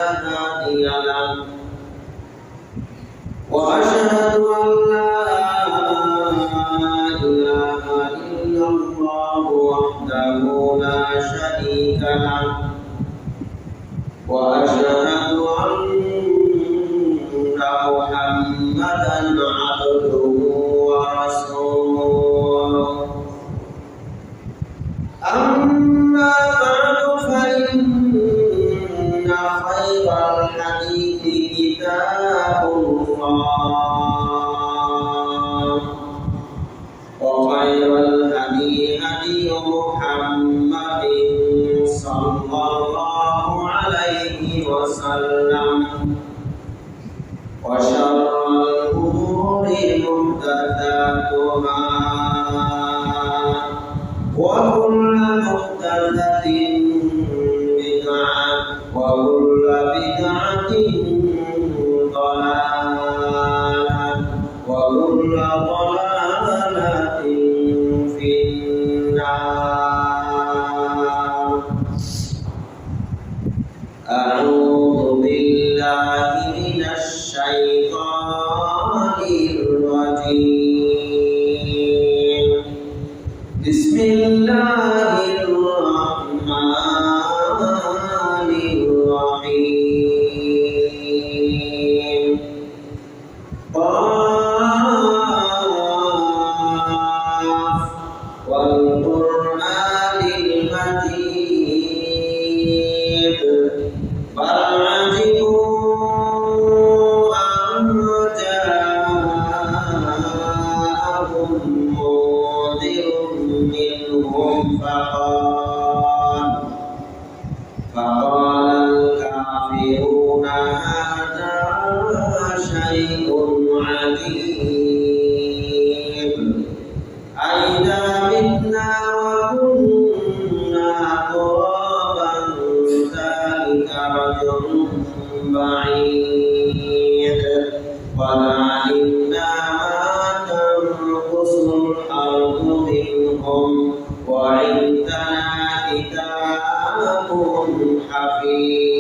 هادي له وأشهد أن لا إله إلا الله وحده لا شريك له وأشهد أن محمدا عبده ورسوله أما بعد فإن خير الحديث كتاب الله وخير الهدي هدي محمد صلى الله عليه وسلم وشر الأمور محدثاتها وكل محدثة بدعة وكل بدعة ضلالة وكل ضلالة في النار. أعوذ بالله من الشيطان الرجيم. بسم الله الرحمن الرحيم. قاف والقرآن المجيد بل عجبوا أن جاءهم منذر منهم فقال الكافرون هذا شيء عجيب أئذا متنا وكنا ترابا ذلك رجل بعيد قد علمنا ما تنقص الأرض منهم وعندنا كتاب حفيظ.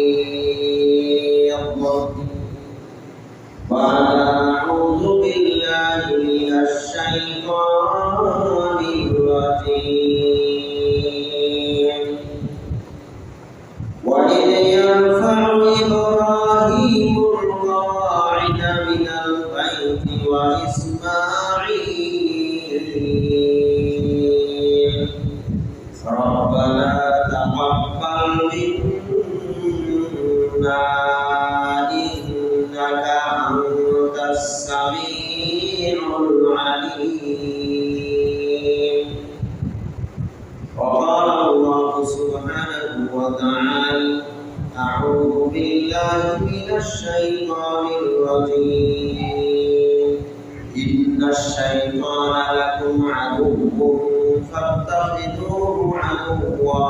وأعوذ بالله من الشيطان الرجيم. وإذ يرفع إبراهيم القواعد من البيت وإسماعيل ربنا تقبل منا إنك أنت السميع العليم. وقال الله سبحانه وتعالى أعوذ بالله من الشيطان الرجيم. إن الشيطان لكم عدو فاتخذوه عدوا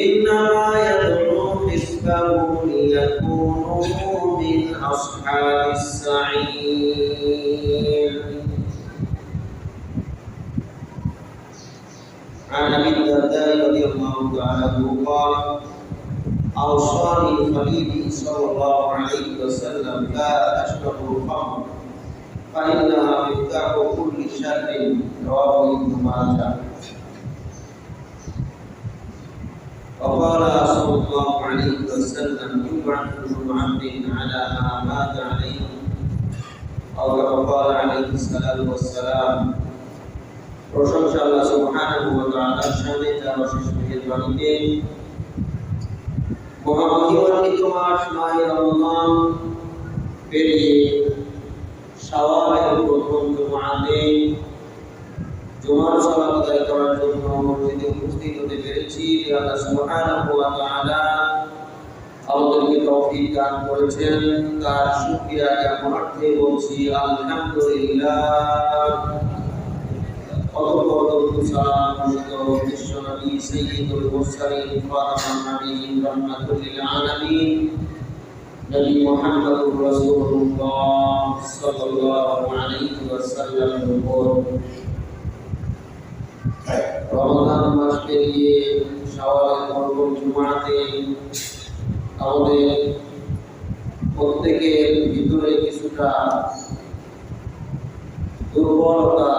إنما يدعو حزبه ليكونوا من أصحاب السعير. عن أبي الدرداء رضي الله تعالى عنه قال أوصاني خليلي صلى الله عليه وسلم لا تشربوا الخمر فإنها مفتاح كل شر رواه ابن ماجه. وقال صلى الله عليه وسلم يبعث كل عبد على ما مات عليه أو كما قال عليه الصلاة والسلام. প্রশংসা আল্লাহ সুবহানাহু ওয়া তাআলার শানে যার অশেষ মেহেরবানিতে মহামহিমান্বিত মাস মাহে রমজান পেরিয়ে শাওয়ালের প্রথম জুমআতে জুমার সালাত আদায় করার জন্য মসজিদে উপস্থিত হতে পেরেছি। আল্লাহ সুবহানাহু ওয়া তাআলা আমাদেরকে তৌফিক দান করেছেন, তার শুকরিয়া জ্ঞাপনার্থে বলছি আলহামদুলিল্লাহ। বিশ্বনবী সাইয়্যিদুল মুরসালিন খাতামুন নবিয়্যিন রাহমাতুল লিল আলামিন নবী মুহাম্মদুর রাসূলুল্লাহ সাল্লাল্লাহু আলাইহি ওয়াসাল্লামের উপর রমজান মাস পেরিয়ে শাওয়ালের প্রথম জুমাতে আমাদের প্রত্যেকের ভিতরে কিছুটা দুর্বলতা,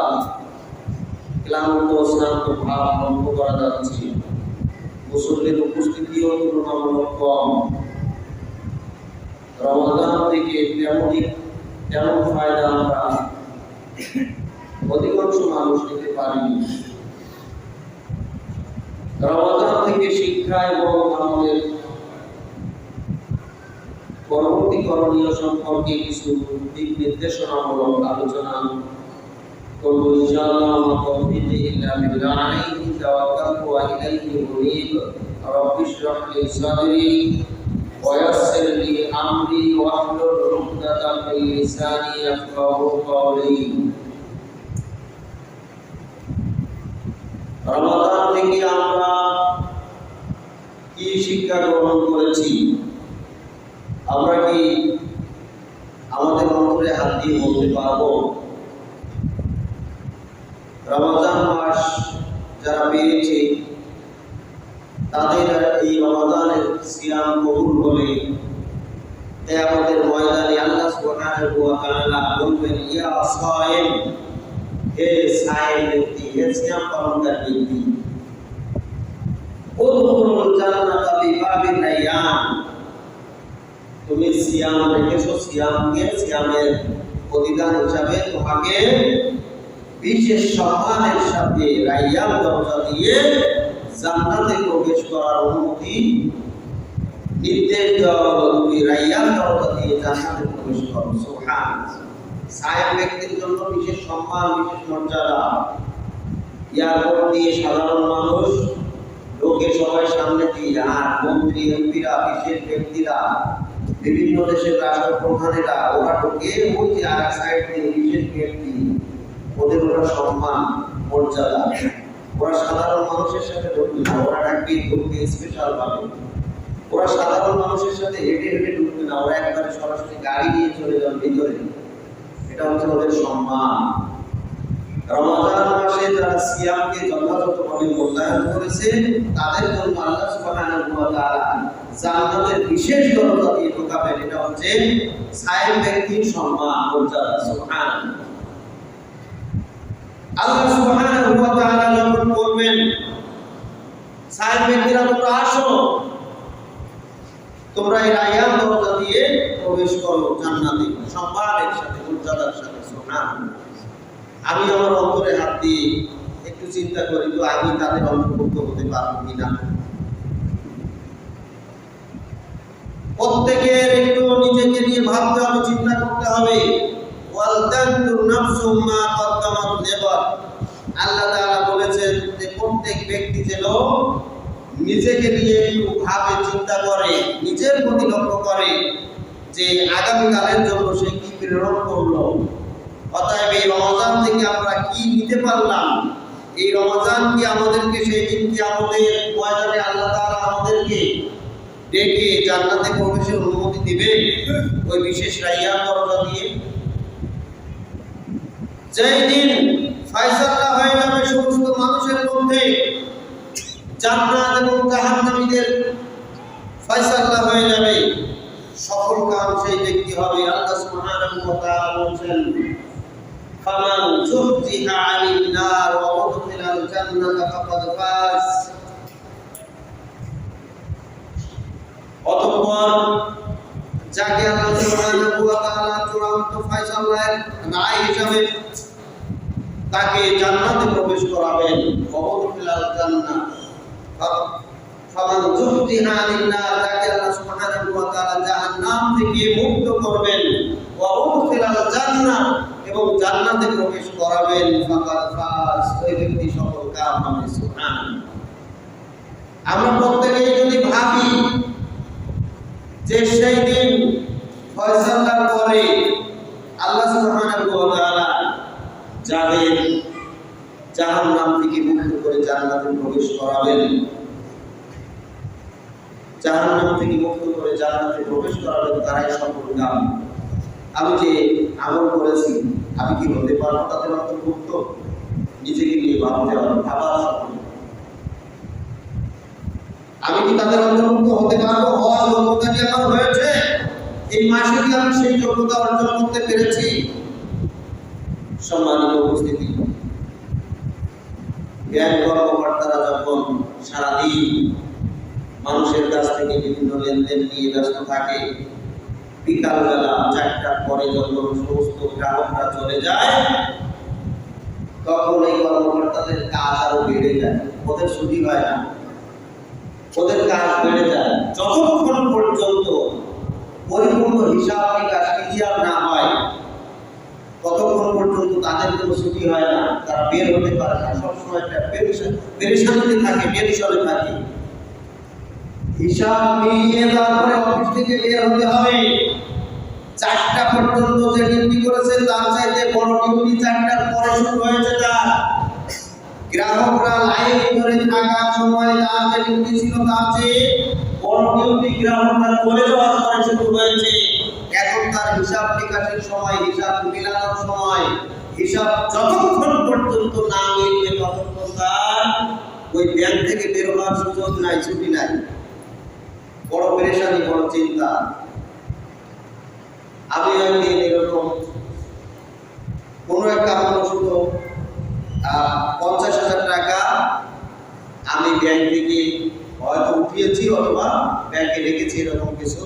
ক্লান্ত শ্রান্ত ভাব লক্ষ্য করা যাচ্ছে। মুসল্লির উপস্থিতিও তুলনামূলক কম। রমাদান থেকে তেমন ফায়দা আমরা অধিকাংশ মানুষ নিতে পারিনি। রমাদান থেকে শিক্ষা এবং আমাদের পরবর্তী করণীয় সম্পর্কে কিছু দিক নির্দেশনামূলক আলোচনা করব ইনশাআল্লাহ। তৌফিকে ইল্লা বিল্লাহ, আলাইহি তাওয়াক্কালতু ওয়া ইলাইহি উনীব। রাব্বি ইশরাহ লি সাদরি ওয়া ইয়াসসির লি আমরি ওয়াহলুল উকদাতাম মিন লিসানি ইয়াফকাহু কওলি। রমাদান থেকে আমরা কি শিক্ষা গ্রহণ করেছি? আমরা কি আমাদের অন্তরে হাত দিয়ে বলতে পারবো? রমাদান মাস যারা পেয়েছে তাদের এই রমাদানের সিয়াম কবুল হলে কিয়ামতের ময়দানে আল্লাহ সুবহানাহু ওয়া তাআলা বলবেন, ইয়া সায়েম, হে সায়েম ব্যক্তি, হে সিয়াম পালনকারী ব্যক্তি, উদখুলুল জান্নাতা বিবাবির রায়্যান। তুমি সিয়াম রেখেছো, সিয়ামের প্রতিদান হিসাবে তোমাকে বিশেষ সম্মানের সাথে রায়্যান দরজা দিয়ে জান্নাতে প্রবেশ করার অনুমতি নির্দেশ দেওয়া হলো। তুমি রায়্যান দরজা দিয়ে জান্নাতে প্রবেশ করো। সুবহানাল্লাহ। সায়েম ব্যক্তির জন্য বিশেষ সম্মান, বিশেষ মর্যাদা। এয়ারপোর্ট দিয়ে সাধারণ মানুষ লোকে সবাই সামনে দিয়ে, আর মন্ত্রী এমপিরা, বিশেষ ব্যক্তিরা, বিভিন্ন দেশের রাষ্ট্রপ্রধানেরা ওরা ঢুকে ওই যে আর এক সাইড দিয়ে বিশেষ ব্যক্তি, ওদের ওরা সম্মান মর্যাদা। ওরা সাধারণ মানুষের সাথে ঢুকবে না, ওরা ডাকবে ঢুকবে স্পেশাল ভাবে। ওরা সাধারণ মানুষের সাথে হেঁটে হেঁটে ঢুকবে না, ওরা একবারে সরাসরি গাড়ি নিয়ে চলে যাবে ভিতরে। এটা হচ্ছে ওদের সম্মান। রমাদান মাসে যারা সিয়ামকে যথাযথভাবে মূল্যায়ন করেছে তাদের জন্য আল্লাহ সুবহানাহু ওয়া তাআলা জান্নাতের বিশেষ দরজা দিয়ে ঢোকাবেন। এটা হচ্ছে সায়েম ব্যক্তির সম্মান, মর্যাদা। সুবহানাল্লাহ। আল্লাহ সুবহানাহু ওয়া তাআলা যখন বলবেন, সায়েম ব্যক্তিরা তোমরা আসো, তোমরা এই রায়্যান দরজা দিয়ে প্রবেশ করো জান্নাতে, সম্মানের সাথে, মর্যাদার সাথে। সুবহানাল্লাহ। আমি আমার অন্তরে হাত দিয়ে একটু চিন্তা করি তো আমি তাদের অন্তর্ভুক্ত হতে পারবো কিনা। প্রত্যেকের একটু নিজেকে নিয়ে ভাবতে হবে, চিন্তা করতে হবে। ওয়াল তানজুর নাফসুম মা কদ্দামাত লিগাদ। আল্লাহ তাআলা বলেছেন যে প্রত্যেক ব্যক্তি যেন নিজেকে নিয়ে একটু ভাবে, চিন্তা করে, নিজের প্রতি লক্ষ্য করে যে আগামী কালের জন্য সে কি প্রেরণ করলো। অতএব এই রমজান থেকে আমরা কি নিতে পারলাম? এই রমজান কি আমাদেরকে সেই দিন কি আমাদের ময়দানে আল্লাহ তাআলা আমাদেরকে ডেকে জান্নাতে প্রবেশের অনুমতি দিবে ওই বিশেষ রায়্যান দরজা দিয়ে? যেই দিন ফয়সালা হয়ে যাবে সমস্ত মানুষের মধ্যে, জান্নাত এবং জাহান্নামীদের ফয়সালা হয়ে যাবে, সফল কাম সেই ব্যক্তি হবে। আল্লাহ সুবহানাহু ওয়া তাআলা বলেন, ফামান যুহজিহা আনিন নার ওয়া উদখিলাল জান্নাতা ফাকাদ ফাজ। অতঃপর যাকে আল্লাহ সুবহানাহু ওয়া তাআলা চূড়ান্ত ফয়সালার রায় হিসাবে তাকে জান্নাতে প্রবেশ করাবেন। ওয়া উদখিলাল জান্নাত, ফামান যুহজিহা আনিন নার, যাকে আল্লাহ সুবহানাহু ওয়া তাআলা জাহান্নাম থেকে মুক্ত করবেন। ওয়া উদখিলাল জান্নাত, এবং জান্নাতে প্রবেশ করাবেন। ফাকাদ ফাজ, ওই ব্যক্তি সফল কাম হবে। সুবহানাল্লাহ। আমরা প্রত্যেকেই যদি ভাবি যে সেই দিন ফয়সালার পরে আল্লাহ সুবহানাহু ওয়া তাআলা যাদের জাহান্নাম থেকে মুক্ত করে জান্নাতে প্রবেশ করাবেন, জাহান্নাম থেকে মুক্ত করে জান্নাতে প্রবেশ করাবেন, তারাই সফল কাম। আমি যে আমল করেছি আমি কি হতে পারবো তাদের অন্তর্ভুক্ত? নিজেকে নিয়ে ভাবতে হবে, ভাবা। আমি কি তাদের অন্তর্ভুক্ত হতে পারবো? হওয়ার যোগ্যতা কি আমার হয়েছে? এই মাসে কি আমি সেই যোগ্যতা অর্জন করতে পেরেছি? সম্মানিত উপস্থিতি, ব্যাংক কর্মকর্তারা যখন সারাদিন মানুষের কাছ থেকে বিভিন্ন লেনদেন নিয়ে ব্যস্ত থাকে, বিকালবেলা 4টার পরে যখন সমস্ত গ্রাহকরা চলে যায়, তখন এই কর্মকর্তাদের কাজ আরো বেড়ে যায়। ওদের ছুটি হয় না, ওদের কাজ বেড়ে যায়। যতক্ষণ পর্যন্ত পরিপূর্ণ হিসাব নিকাশ ক্লিয়ার না হয়, ততক্ষণ পর্যন্ত তাদের কোনো ছুটি হয় না, তারা বের হতে পারে না। সবসময় একটা পেরেশানিতে থাকে, টেনশনে থাকে। হিসাব মিলিয়ে তারপরে অফিস থেকে বের হতে হবে। 4টা পর্যন্ত যে ডিউটি করেছে তার চাইতে বড় ডিউটি 4টার পরে শুরু হয়েছে তার। গ্রাহকরা লাইন ধরে থাকার সময় তার যে ডিউটি ছিল তার চেয়ে বড় ডিউটি গ্রাহকরা চলে যাওয়ার পরে শুরু হয়েছে। এখন তার হিসাব নিকাশের সময়, হিসাব মেলানোর সময়, হিসাব যতক্ষণ পর্যন্ত না মিলবে ততক্ষণ তার ওই ব্যাংক থেকে বের হওয়ার সুযোগ নাই, ছুটি নাই। বড় পেরেশানি, বড় চিন্তা। আমি একদিন এরকম কোনো এক কারণবশত 50,000 টাকা আমি ব্যাংক থেকে হয়তো উঠিয়েছি অথবা ব্যাংকে রেখেছি, এরকম কিছু।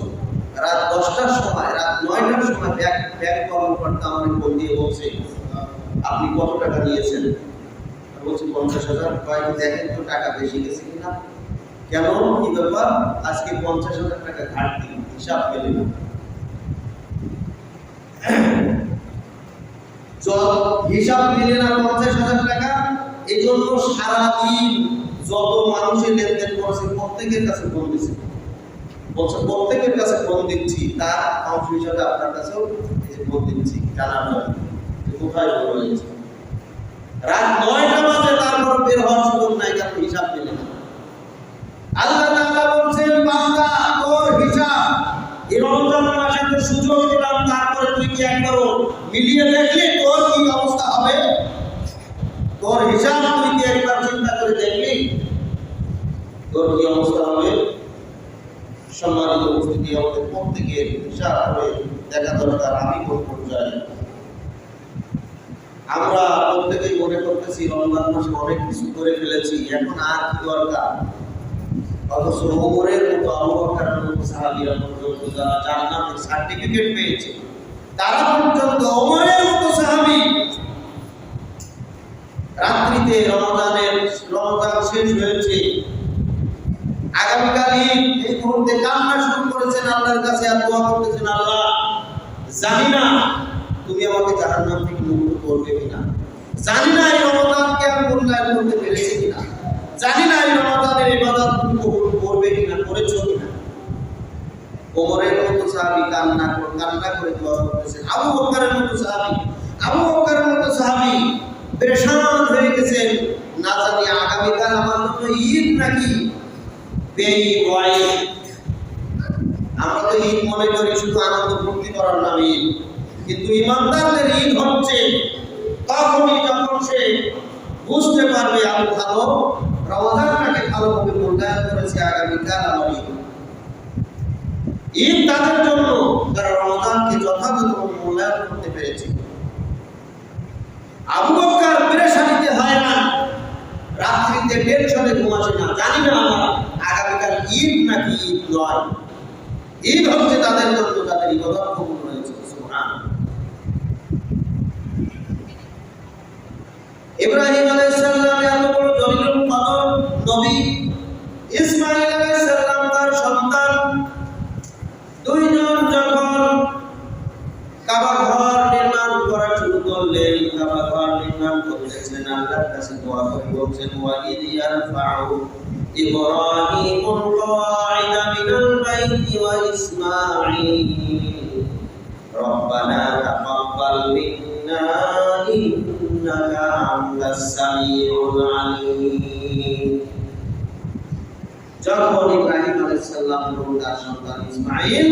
রাত 10টার সময়, রাত 9টার সময় ব্যাংক কর্মকর্তা আমাকে ফোন দিয়ে বলছে, আপনি কত টাকা নিয়েছেন? বলছি 50,000। কয়েক দেখেন তো টাকা বেশি গেছে কিনা। কেন, কি ব্যাপার? আজকে 50,000 টাকা ঘাটতি, হিসাব পেলে না। হিসাব মিলে না 50,000 টাকা। এই জন্য সারাদিন যত মানুষের লেনদেন করেছে প্রত্যেকের কাছে ফোন দিচ্ছে। বলছে প্রত্যেকের কাছে ফোন দিচ্ছি, তার অংশ হিসাবে আপনার কাছেও ফোন দিচ্ছি জানার জন্য কোথায় বড় হয়েছে। রাত 9টা বাজে তারপর বের হওয়ার সুযোগ নাই, কারণ হিসাব মিলে না। আল্লাহ তাআলা বলছেন, বান্দা তোর হিসাব এই রমজান মাসে তো সুযোগ দিলাম, তারপরে তুই কি একবারও মিলিয়ে দেখলি তোর কি অবস্থা হবে? তোর হিসাব তুই কি একবার চিন্তা করে দেখলি তোর কি অবস্থা হবে? সম্মানিত উপস্থিতি, আমাদের প্রত্যেকের হিসাব করে দেখা দরকার। আমি কোন পর্যায়ে, আমরা প্রত্যেকেই মনে করতেছি রমজান মাসে অনেক কিছু করে ফেলেছি, এখন আর কি দরকার। অথচ ওমরের মতো, আবু বকরের মতো সাহাবীরা পর্যন্ত যারা জান্নাতের সার্টিফিকেট পেয়েছে, তারা পর্যন্ত, ওমরের মতো সাহাবী রাত্রিতে রমজান শেষ হয়েছে, আগামীকাল ঈদ, এই মুহূর্তে কান্না শুরু করেছেন আল্লাহর কাছে, আর দোয়া করতেছেন, আল্লাহ জানি না তুমি আমাকে জাহান্নাম থেকে মুক্ত করবে কিনা, জানি না এই রমজানকে আমি মূল্যায়ন করতে পেরেছি কিনা, জানি না এই রমজানের ইবাদত তুমি কবুল করবে কিনা, করেছো কিনা। ওমরের মতো সাহাবী কান্না করে দোয়া করতেছেন। আবু বকরের মতো সাহাবী পেরেশান হয়ে গেছেন, না জানি আগামীকাল আমার জন্য ঈদ নাকি বেঈদ হয়। আমরা তো ঈদ মনে করি শুধু আনন্দ ফুর্তি করার নাম ঈদ, কিন্তু ইমানদারদের ঈদ হচ্ছে তখনই যখন সে বুঝতে পারবে আমি ভালো রমজানটাকে ভালোভাবে মূল্যায়ন করেছি, আগামীকাল আমার ঈদ। ঈদ তাদের জন্য যারা রমজানকে যথাযথ মূল্যায়ন করতে পেরেছে। আবু বকর পেরেশানিতে হয় না, রাত্রিতে টেনশনে ঘুমাচ্ছে না, জানি না আমার আগামীকাল ঈদ নাকি ঈদ নয়। ঈদ হচ্ছে তাদের জন্য যাদের ইবাদত কবুল হয়েছে। সুবহানাল্লাহ। ইব্রাহিম আলাইহিস সালাম এত বড় জলিলুল কদর নবী, ইসমাঈল আলাইহিস সালাম তার সন্তান, দুইজন যখন কাবা ঘর নির্মাণ করা শুরু করলেন, কাবা ঘর নির্মাণ করতেছেন, আল্লাহর কাছে দোয়া করে বলছেন, ওয়া ইয ইয়ারফাউ ইব্রাহিমুল কাওয়াইদা মিনাল বাইতি ওয়া ইসমাঈল রব্বানা তাকাব্বাল মিন্না ইন্নাকা আনতাস সামিউল আলীম। যখন ইব্রাহিম আলাইহিস সালাম এবং তার সন্তান ইসমাঈল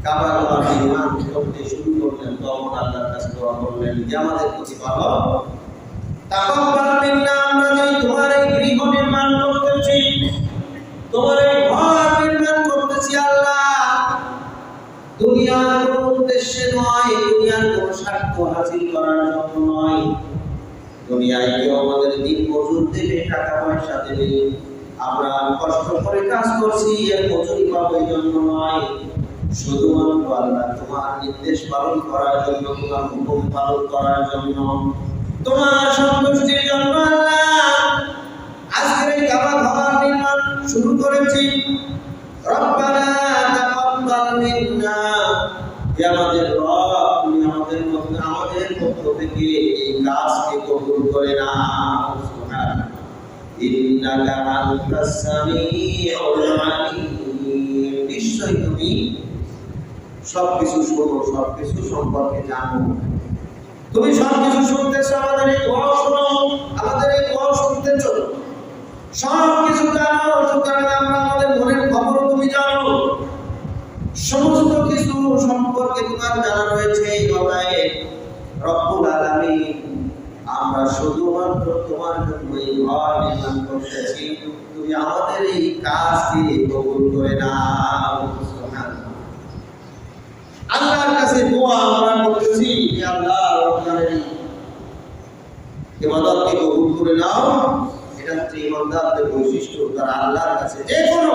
কাবা ঘর নির্মাণ করতে শুরু করলেন, তখন আল্লাহর কাছে দোয়া করলেন যে আমাদের প্রতিপালক তাকাব্বাল মিন্না, আমরা যে তোমার এই গৃহ নির্মাণ করতেছি তোমার এই ঘর নির্মাণ করতেছি আল্লাহ, দুনিয়ার কোনো উদ্দেশ্যে নয়, দুনিয়ার কোনো স্বার্থ হাসিল করার জন্য নয়। দুনিয়ায় কেউ আমাদের দিন মজুর দেবে, টাকা পয়সা দেবে, আমরা কষ্ট করে কাজ করছি, এর মজুরি পাবো এই জন্য নয়। শুধুমাত্র আল্লাহ তোমার নির্দেশ পালন করার জন্য, তোমার হুকুম পালন করার জন্য, তোমার সন্তুষ্টির জন্য আল্লাহ আজকের এই কাবা ঘর নির্মাণ শুরু করেছি। রব্বানা তাকাব্বাল মিন্না, হে আমাদের রব, তুমি আমাদের পক্ষ থেকে এই কাজকে কবুল করে নাও। সুবহানাল্লাহ। ইন্নাকা আনতাস সামিউল আলিম, নিশ্চয়ই তুমি সবকিছু শোনো, সবকিছু সম্পর্কে জানো, তুমি সবকিছু শুনতেছো। আমাদের এই দোয়া শোনো, আমাদের এই দোয়া শুনতেছো, সবকিছু জানো। সুতরাং আমরা আমাদের মনের খবর তুমি জানো, সমস্ত কিছু সম্পর্কে তোমার জানা রয়েছে। এই কথায় রব্বুল আলামিন, আমরা শুধুমাত্র তোমার জন্য এই ঘর নির্মাণ করতেছি, তুমি আমাদের এই কাজকে কবুল করে নাও। আল্লাহর কাছে দোয়া আমরা করতেছি, হে আল্লাহ আপনার ইবাদতকে কবুল করে নাও। এটা হচ্ছে ইমানদারদের বৈশিষ্ট্য, তারা আল্লাহর কাছে যে কোনো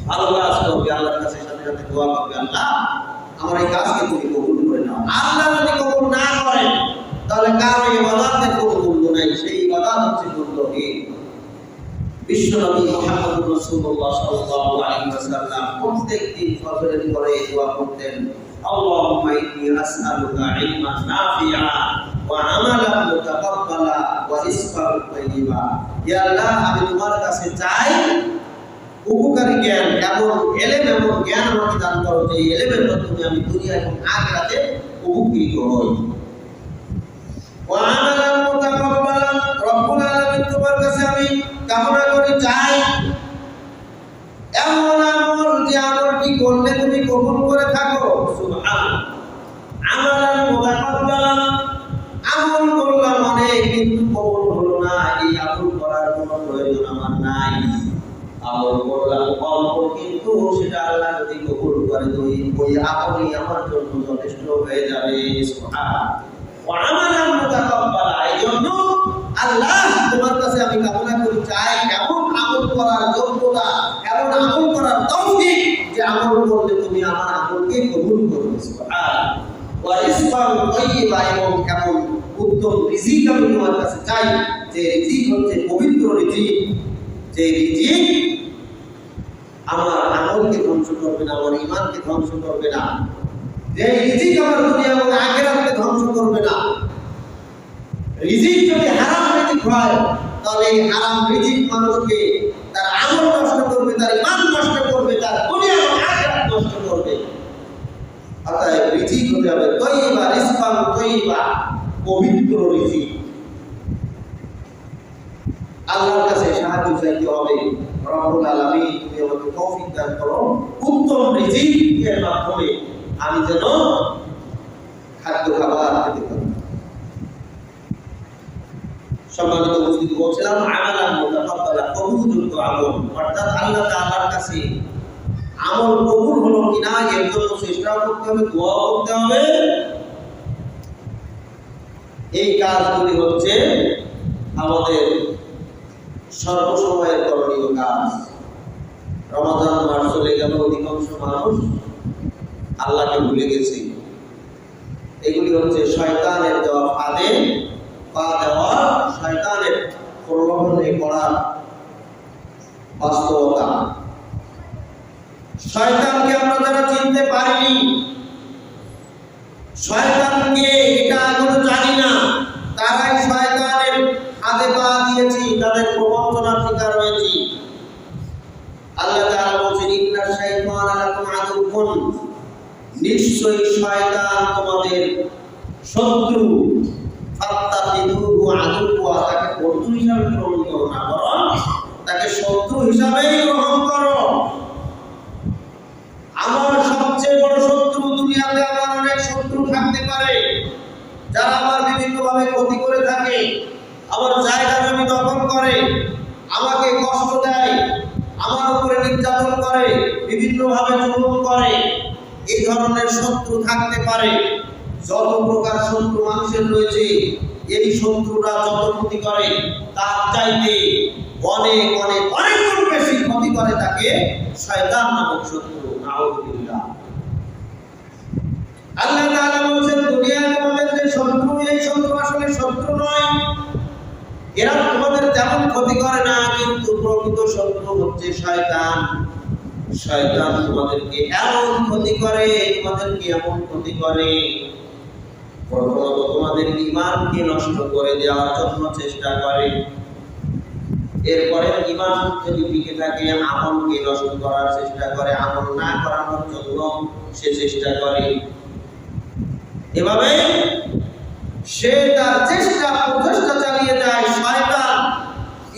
ভালো কাজ করবে, আল্লাহর কাছে সাথে সাথে দোয়া করবে, আল্লাহ আমার এই কাজকে তুমি কবুল করে নাও। আল্লাহ যদি কবুল না করে তাহলে কার ইবাদতের কোনো মূল্য নাই, সেই ইবাদত হচ্ছে মূল্যহীন। বিশ্বনবী মুহাম্মদ রাসূলুল্লাহ সাল্লাল্লাহু আলাইহি ওয়াসাল্লাম প্রত্যেকদিন ফজরের পরে দোয়া করতেন, আল্লাহুম্মা ইন্নী আসআলুকা ইলমান নাফিআ ওয়া আমালান মুতাকাব্বালা ওয়া রিজকান তাইয়্যিবা। ইয়া আল্লাহ, আমি তোমার কাছে চাই উপকারী জ্ঞান এবং ইলম এবং জ্ঞান আমাকে দান করো, যে ইলমের মাধ্যমে আমি দুনিয়া এবং আখিরাতে উপকৃত হই। ওয়া আমালান মুতাকাব্বালা, রব্বুল আলামিন তোমার কাছে আমি কামনা করি, চাই এমন আমল যে আমলটি করলে তুমি কবুল করে থাকো। সুবহানাল্লাহ। আমালান মুতাকাব্বালা, আমল করলাম অনেক কিন্তু কবুল হলো না, এই আমল করার কোনো প্রয়োজন আমার নাই। আমল করলাম অল্প কিন্তু সেটা আল্লাহ যদি কবুল করে তো ওই আমলই আমার জন্য যথেষ্ট হয়ে যাবে। সুবহানাল্লাহ। ওয়া আমালান মুতাকাব্বালা, এইজন্য আল্লাহ তোমার কাছে আমি কামনা করি, চাই এমন আমল করার যোগ্যতা, এমন আমল করার তৌফিক যে আমল করলে তুমি আমার আমলকে কবুল করবে। সুবহানাল্লাহ। ওয়া রিজকান তাইয়্যিবা, এবং এমন উত্তম রিজিক আমি তোমার কাছে চাই, যে রিজিক হচ্ছে পবিত্র রিজিক, যে রিজিক আমার আমলকে ধ্বংস করবে না, আমার ঈমানকে ধ্বংস করবে না, যে রিজিক আমার দুনিয়া এবং আখিরাতকে ধ্বংস করবে না। রিজিক যদি হারাম রিজিক হয় তাহলে এই হারাম রিজিক মানুষকে তার আমল নষ্ট করবে, তার ঈমান নষ্ট করবে, তার দুনিয়া এবং আখিরাত নষ্ট করবে। অতএব রিজিক হতে হবে তাইয়্যিবা, রিজকান তাইয়্যিবা, পবিত্র রিজিক। আল্লাহর কাছে সাহায্য চাইতে হবে, রব্বুল আলামিন তুমি আমাকে তৌফিক দান করো, উত্তম রিজিকের মাধ্যমে আমি যেন খাদ্য খাবার খেতে পারি। সম্মানিত উপস্থিতি, বলছিলাম আমালান মুতাকাব্বালা, কবুলযোগ্য আমল, অর্থাৎ আল্লাহ তাআলার কাছে আমল কবুল হলো কিনা এর জন্য চেষ্টাও করতে হবে, দোয়াও করতে হবে। এই কাজগুলি হচ্ছে আমাদের সর্বসময়ের করণীয় কাজ। রমাদান মাস চলে গেল, অধিকাংশ মানুষ আল্লাহকে ভুলে গেছে। এগুলি হচ্ছে শয়তানের দেওয়া ফাঁদে পা দেওয়া, শয়তানের প্রলোভনে করার বাস্তবতা। শয়তানকে আমরা যারা চিনতে পারিনি, শয়তানকে এটা এখনো জানি না, তারাই শয়তানের ফাঁদে পা দিয়েছি, তাদের প্রবঞ্চনার শিকার হয়েছি। আল্লাহ তাআলা বলেন, ইন্না শাইতানা লাকুম আদুউন, নিশ্চয়ই শয়তান তোমাদের শত্রু। ফাত্তাখিযুহু আদুওয়া, তাকে বন্ধু হিসাবে গ্রহণ করো না, বরং তাকে শত্রু হিসাবেই গ্রহণ করো। আমার সবচেয়ে বড় শত্রু দুনিয়াতে, আমার অনেক শত্রু থাকতে পারে যারা আমার বিভিন্নভাবে ক্ষতি করে থাকে, আমার জায়গা জমি দখল করে, আমাকে কষ্ট দেয়, আমার উপরে নির্যাতন করে, বিভিন্নভাবে জুলুম করে, এই ধরনের শত্রু থাকতে পারে। যত প্রকার শত্রু মানুষের রয়েছে, এই শত্রুরা যত ক্ষতি করে তার চাইতে অনেক অনেক অনেক গুণ বেশি ক্ষতি করে তাকে শয়তান নামক শত্রু। নাউযুবিল্লাহ। আল্লাহ তাআলা বলেন, দুনিয়ায় তোমাদের যে শত্রু, এই শত্রু আসলে শত্রু নয়, এরা তোমাদের তেমন ক্ষতি করে না, কিন্তু প্রকৃত শত্রু হচ্ছে শয়তান। শয়তান তোমাদেরকে এমন ক্ষতি করে, প্রথমত তোমাদের ঈমানকে নষ্ট করে দেওয়ার জন্য চেষ্টা করে, এরপরে ঈমান যদি টিকে থাকে আমলকে নষ্ট করার চেষ্টা করে, আমল না করানোর জন্য সে চেষ্টা করে। এভাবে সে তার প্রচেষ্টা চালিয়ে যায়। শয়তান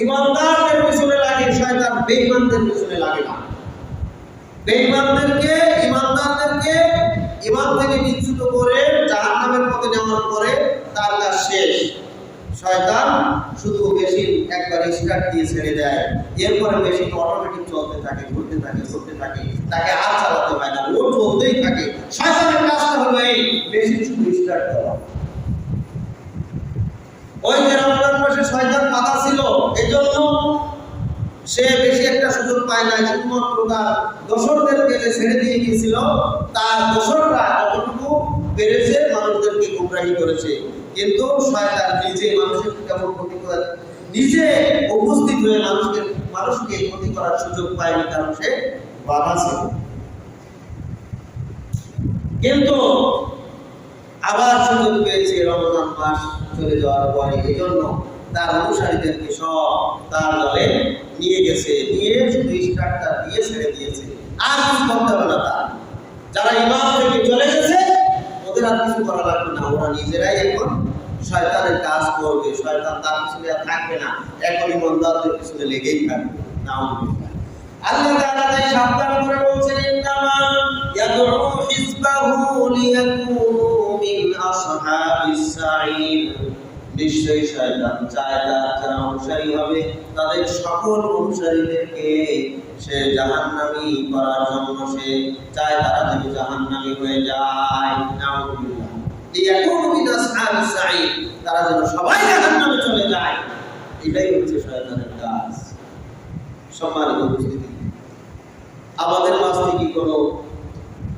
ঈমানদারদের পিছনে লাগে, শয়তান বেঈমানদের পিছনে লাগে না। বেঈমানদেরকে, ঈমানদারদেরকে ঈমান থেকে বিচ্যুত করে জাহান্নামের পথে নেওয়ার পরে তার কাজ শেষ। শয়তান শুধু মেশিন একবার স্টার্ট দিয়ে ছেড়ে দেয়, এরপরে মেশিন অটোমেটিক চলতে থাকে, ঘুরতে থাকে, তাকে আর চালাতে হয় না, ও চলতেই থাকে। শয়তানের কাজটা হলো এই মেশিন শুধু স্টার্ট করা। ওই যে রমজান মাসে শয়তান বাধা ছিল, এজন্য সে বেশি একটা সুযোগ পায় না। শুধুমাত্র তার দোসরদেরকে যে ছেড়ে দিয়ে গিয়েছিল, তার দোসররা যতটুকু পেরেছে মানুষদেরকে গুমরাহি করেছে। কিন্তু শয়তান নিজে মানুষের কেমন ক্ষতি করে, নিজে উপস্থিত হয়ে মানুষকে ক্ষতি করার সুযোগ পায়নি, কারণ সে বাধা ছিল। কিন্তু আবার সুযোগ পেয়েছে রমজান মাস চলে যাওয়ার পরে, এই জন্য তার অনুসারীদেরকে সব তার দলে নিয়ে গেছে, নিয়ে শুধু স্টার্টটা দিয়ে ছেড়ে দিয়েছে, আর কিছু করতে হবে না। তার যারা ঈমান থেকে চলে গেছে ওদের আর কিছু করা লাগবে না, ওরা নিজেরাই এখন শয়তানের কাজ করবে। শয়তান তার পিছনে আর থাকবে না, এখন ঈমানদারদের পিছনে লেগেই থাকবে। নাউযুবিল্লাহ। আল্লাহ তাআলা তাই সাবধান করে বলছেন, ইন্নামা ইয়াদউ হিজবাহু লিয়াকুনু মিন আসহাবিস সাঈর। নিশ্চয়ই শয়তান চায় যারা অনুসারী হবে তাদের সকল অনুসারীদেরকে সে জাহান্নামী করার জন্য সে চায় তারা যেন জাহান্নামী হয়ে যায়। নাউযুবিল্লাহ। লিয়াকুনু মিন আসহাবিস সাঈর, তারা যেন সবাই জাহান্নামে চলে যায়, এটাই হচ্ছে শয়তানের কাজ। সম্মানিত উপস্থিতি, আমাদের মাঝ থেকে কোনো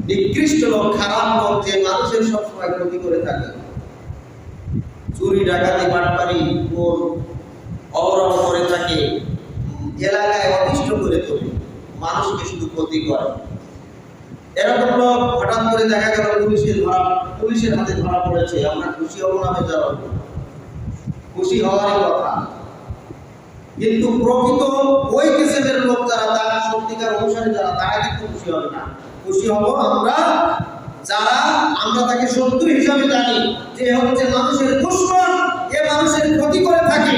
নিকৃষ্ট লোক, খারাপ লোক যে মানুষের সবসময় ক্ষতি করে থাকে, চুরি ডাকাতি বাটপারি অবরোধ করে থাকে, এলাকায় অতিষ্ঠ করে তোলে, মানুষকে শুধু ক্ষতি করে, এরকম লোক হঠাৎ করে দেখা গেল পুলিশের হাতে ধরা পড়েছে, আমরা খুশি হব না বেজার হব? খুশি হওয়ারই কথা। কিন্তু প্রকৃত ওই কিসেমের লোক যারা, তার সত্যিকার অনুসারী যারা, তারা কিন্তু খুশি হবে না। খুশি হব আমরা তাকে শত্রু হিসাবে জানি, যে হচ্ছে মানুষের দুশমন, এ মানুষের ক্ষতি করে থাকে,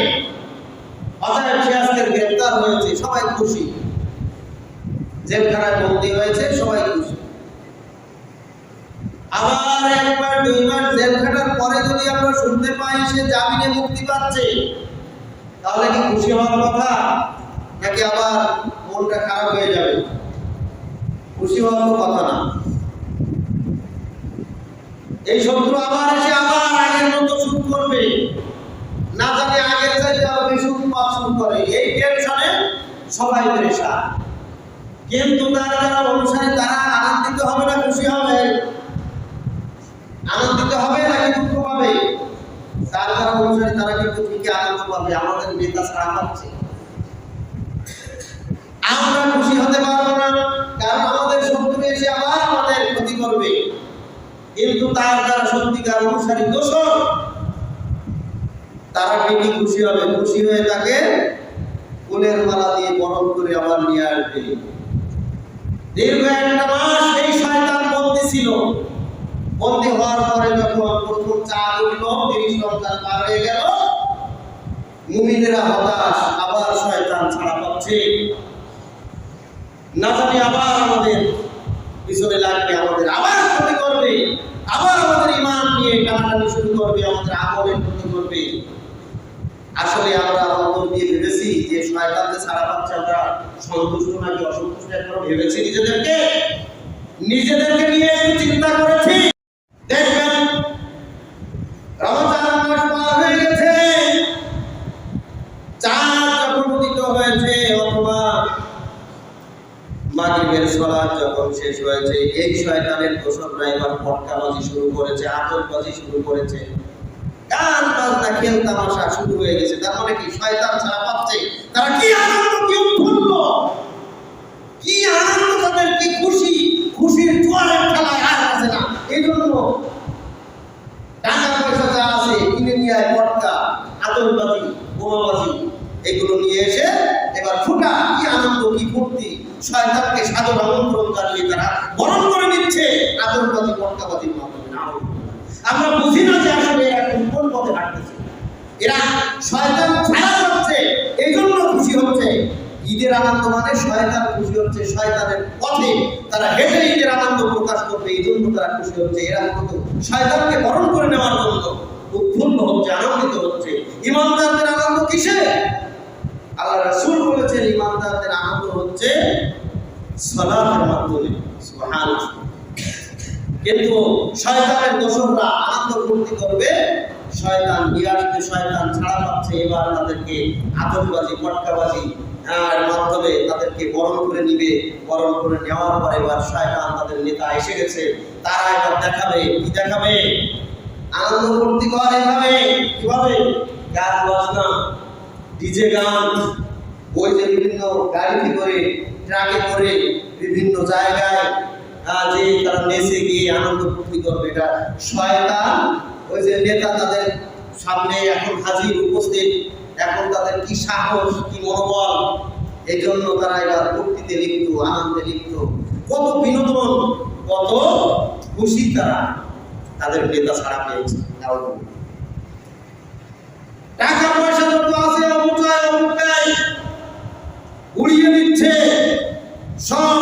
অতএব সে আজকে গ্রেফতার হয়েছে, সবাই খুশি, জেলখানায় বন্দী হয়েছে, সবাই খুশি। আবার একবার 2 মাস জেল খাটার পরে যদি আমরা শুনতে পাই সে জামিনে মুক্তি পাচ্ছে, তাহলে কি খুশি হওয়ার কথা, নাকি আবার মনটা খারাপ হয়ে যাবে? খুশি হওয়ার কথা না। এই শত্রু আবার এসে আবার আগের মতো শুরু করবে, না জানি আগের চাইতে আরো বেশি উৎপাত শুরু করে, এই টেনশনে সবাই পেরেশান। কিন্তু তারা যারা অনুসারী, তারা আনন্দিত হবে না খুশি হবে? আনন্দিত হবে নাকি দুঃখ পাবে? তারা যারা অনুসারী তারা কিন্তু ঠিকই আনন্দ পাবে, আমাদের নেতা ছাড়া পাচ্ছে। আমরা খুশি হতে পারবো না, কারণ আমাদের শত্রু এসে আবার আমাদের ক্ষতি করবে। কিন্তু তার যারা সত্যিকার অনুসারী দোষর, তারা ঠিকই খুশি হবে, খুশি হয়ে তাকে ফুলের মালা দিয়ে বরণ করে আবার নিয়ে আসবে। দীর্ঘ 1 মাস এই শয়তান বন্দী ছিল। বন্দী হওয়ার পরে যখন প্রথম চাঁদ উঠল, 30 রমজান পার হয়ে গেল, মুমিনেরা হতাশ, আবার শয়তান ছাড়া পাচ্ছে, না জানি আবার আমাদের পিছনে লাগবে, আমাদের আবার ক্ষতি করবে, আবার আমাদের ঈমান নিয়ে টানাটানি শুরু করবে, আমাদের আমলের ক্ষতি করবে। আসলে আমরা অন্তর দিয়ে ভেবেছি যে শয়তানকে ছাড়া পাচ্ছে, আমরা সন্তুষ্ট নাকি অসন্তুষ্ট একবার ভেবেছি নিজেদেরকে নিয়ে একটু চিন্তা করেছি। দেখবেন রমজান মাস পার হয়ে গেছে, চাঁদ যখন উদিত হয়েছে অথবা মাগরিবের সালাত যখন শেষ হয়েছে, এই শয়তানের দোসররা এবার ফটকাবাজি শুরু করেছে, আতশবাজি শুরু করেছে, গান বাজনা খেল তামাশা শুরু হয়ে গেছে। তার মানে কি শয়তান ছাড়া পাচ্ছে, তারা কি আনন্দ, কি উৎফুল্ল, কি আনন্দ, তাদের কি খুশি, খুশির জোয়ারের খেলায় আর আছে না। এই জন্য টাকা পয়সা যা আছে কিনে নিয়ে আয়, ফটকা, আতশবাজি, বোমাবাজি এগুলো নিয়ে এসে এবার ফুটা, কি আনন্দ, কি ফুর্তি, শয়তানকে সাদর আমন্ত্রণ জানিয়ে তারা বরণ করে নিচ্ছে আতশবাজি, ফটকাবাজির মাধ্যমে। আমরা বুঝি না যে আসলে এরা কোন পথে হাঁটতেছে, এরা শয়তান ছাড়া যাচ্ছে, এই জন্য খুশি হচ্ছে। ঈদের আনন্দ মানে শয়তান খুশি হচ্ছে, শয়তানের পথে তারা হেঁটে ঈদের আনন্দ প্রকাশ করবে, এই জন্য তারা খুশি হচ্ছে। এরা মূলত শয়তানকে বরণ করে নেওয়ার জন্য উৎফুল্ল হচ্ছে, আনন্দিত হচ্ছে। ইমানদারদের আনন্দ কিসে? আল্লাহ রাসূল বলেছেন ইমানদারদের আনন্দ হচ্ছে সালাতের মাধ্যমে। সুবহানাল্লাহ। কিন্তু শয়তানের দোসররা আনন্দ ফুর্তি করবে, শয়তান নিয়ে আসবে, শয়তান ছাড়া পাচ্ছে, এবার তাদেরকে আতশবাজি, ফটকাবাজি মাধ্যমে তাদেরকে বরণ করে নিবে। বরণ করে নেওয়ার পরে এবার শয়তান, তাদের নেতা এসে গেছে, তারা এবার দেখাবে, কি দেখাবে? আনন্দ ফুর্তি করে এভাবে, কিভাবে? গান বাজনা, ডিজে গান, ওই যে বিভিন্ন গাড়িতে করে, ট্রাকে করে বিভিন্ন জায়গায় যে তারা নেচে গিয়ে আনন্দ ফুর্তি করবে। এটা শয়তান, ওই যে নেতা তাদের সামনে এখন হাজির, উপস্থিত, এখন তাদের কি সাহস, কি মনোবল, এই জন্য তারা এবার ফুর্তিতে লিপ্ত, আনন্দে লিপ্ত, কত বিনোদন, কত খুশি তারা তাদের নেতা ছাড়া পেয়েছে। টাকা পয়সা যত আছে অপচয় উড়িয়ে দিচ্ছে, সব